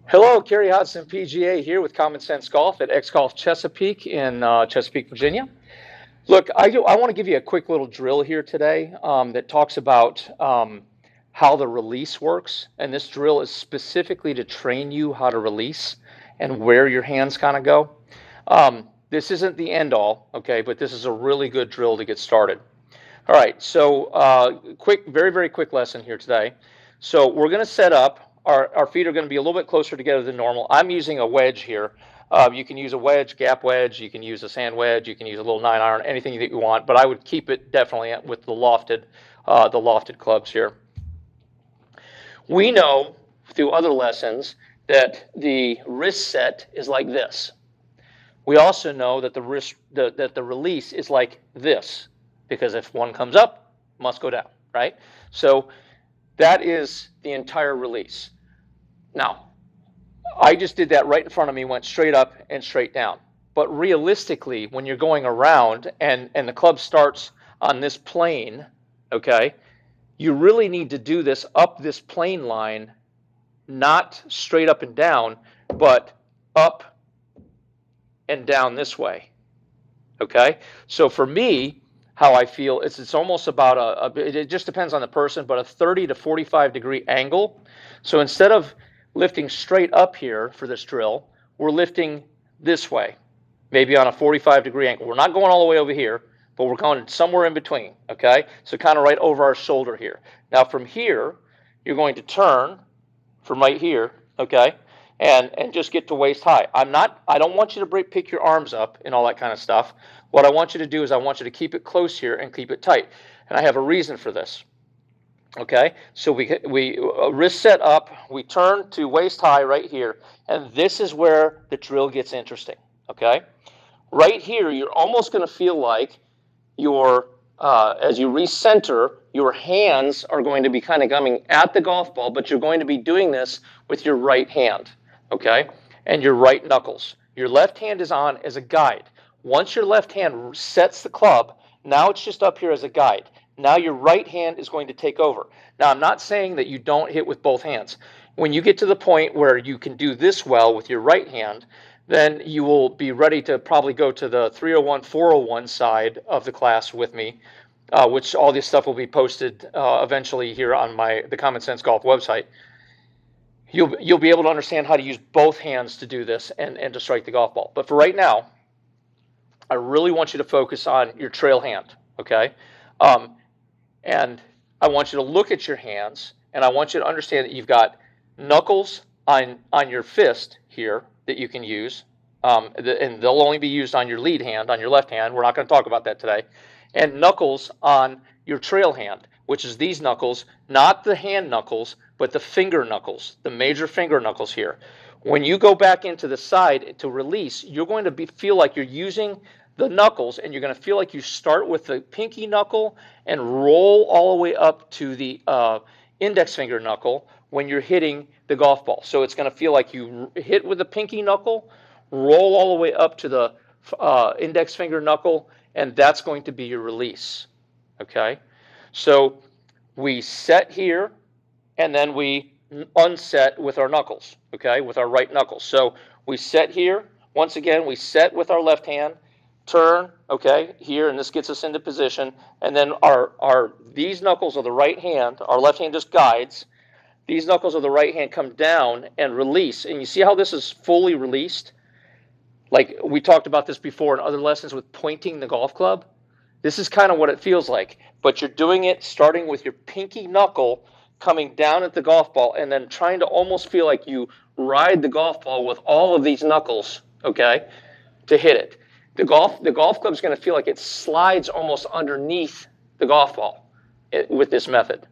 Hello, Carey Hodsden PGA here with Common Sense Golf at X Golf Chesapeake in Chesapeake, Virginia. Look, I want to give you a quick little drill here today that talks about how the release works. And this drill is specifically to train you how to release and where your hands kind of go. This isn't the end all, okay, but this is a really good drill to get started. All right, so very, very quick lesson here today. So we're going to set up, our feet are going to be a little bit closer together than normal. I'm using a wedge here. You can use a wedge, gap wedge, you can use a sand wedge, you can use a little 9-iron, anything that you want, but I would keep it definitely with the lofted clubs here. We know through other lessons that the wrist set is like this. We also know that the release is like this, because if one comes up, must go down, right? So that is the entire release. Now, I just did that right in front of me, went straight up and straight down. But realistically, when you're going around and the club starts on this plane, okay, you really need to do this up this plane line, not straight up and down, but up and down this way, okay? So for me, how I feel is it's almost about it just depends on the person, but a 30 to 45 degree angle. So instead of lifting straight up here for this drill, we're lifting this way, maybe on a 45 degree angle. We're not going all the way over here, but we're going somewhere in between, okay? So kind of right over our shoulder here. Now from here, you're going to turn from right here, okay? And just get to waist high. I don't want you to pick your arms up and all that kind of stuff. What I want you to do is I want you to keep it close here and keep it tight. And I have a reason for this. Okay, so we wrist set up, we turn to waist high right here, and this is where the drill gets interesting. Okay, right here, you're almost going to feel like as you recenter, your hands are going to be kind of coming at the golf ball, but you're going to be doing this with your right hand. Okay, and your right knuckles. Your left hand is on as a guide. Once your left hand sets the club, now it's just up here as a guide. Now your right hand is going to take over. Now I'm not saying that you don't hit with both hands. When you get to the point where you can do this well with your right hand, then you will be ready to probably go to the 301, 401 side of the class with me, which all this stuff will be posted eventually here on the Common Sense Golf website. You'll be able to understand how to use both hands to do this and to strike the golf ball. But for right now, I really want you to focus on your trail hand, okay? And I want you to look at your hands, and I want you to understand that you've got knuckles on your fist here that you can use, and they'll only be used on your lead hand, on your left hand. We're not going to talk about that today. And knuckles on your trail hand, which is these knuckles, not the hand knuckles, but the finger knuckles, the major finger knuckles here. When you go back into the side to release, you're going to feel like you're using the knuckles, and you're going to feel like you start with the pinky knuckle and roll all the way up to the index finger knuckle when you're hitting the golf ball. So it's going to feel like you hit with the pinky knuckle, roll all the way up to the index finger knuckle, and that's going to be your release. Okay? So we set here, and then we unset with our knuckles, okay, with our right knuckles. So we set here. Once again, we set with our left hand, turn, okay, here, and this gets us into position. And then these knuckles of the right hand, our left hand just guides. These knuckles of the right hand come down and release. And you see how this is fully released? Like we talked about this before in other lessons with pointing the golf club. This is kind of what it feels like. But you're doing it starting with your pinky knuckle coming down at the golf ball and then trying to almost feel like you ride the golf ball with all of these knuckles, okay, to hit it. The golf club is going to feel like it slides almost underneath the golf ball with this method.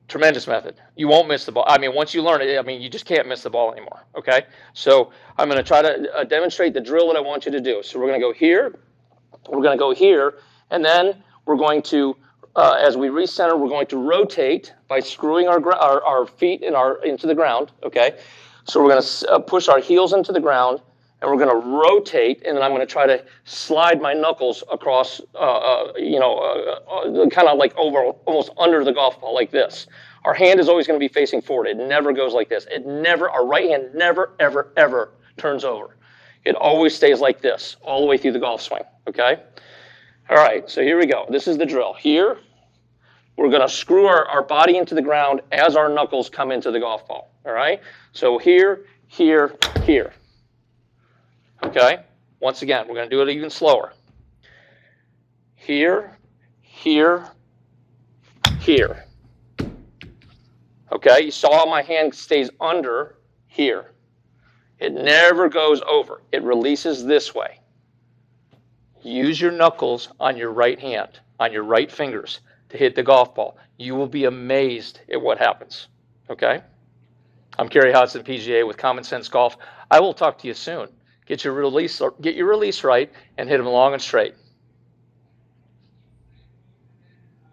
Tremendous method. You won't miss the ball. I mean, once you learn it, I mean, you just can't miss the ball anymore, okay? So I'm going to try to demonstrate the drill that I want you to do. So we're going to go here, and then we're going to, as we recenter, we're going to rotate by screwing our feet into the ground, okay? So we're going to push our heels into the ground, and we're going to rotate, and then I'm going to try to slide my knuckles across, kind of like over, almost under the golf ball like this. Our hand is always going to be facing forward. It never goes like this. Our right hand never, ever, ever turns over. It always stays like this all the way through the golf swing, okay? All right, so here we go. This is the drill. Here, we're going to screw our body into the ground as our knuckles come into the golf ball, all right? So here, here, here, okay? Once again, we're going to do it even slower. Here, here, here. Okay, you saw how my hand stays under here. It never goes over. It releases this way. Use your knuckles on your right hand, on your right fingers, to hit the golf ball. You will be amazed at what happens. Okay? I'm Carey Hodsden PGA with Common Sense Golf. I will talk to you soon. Get your release right and hit them long and straight.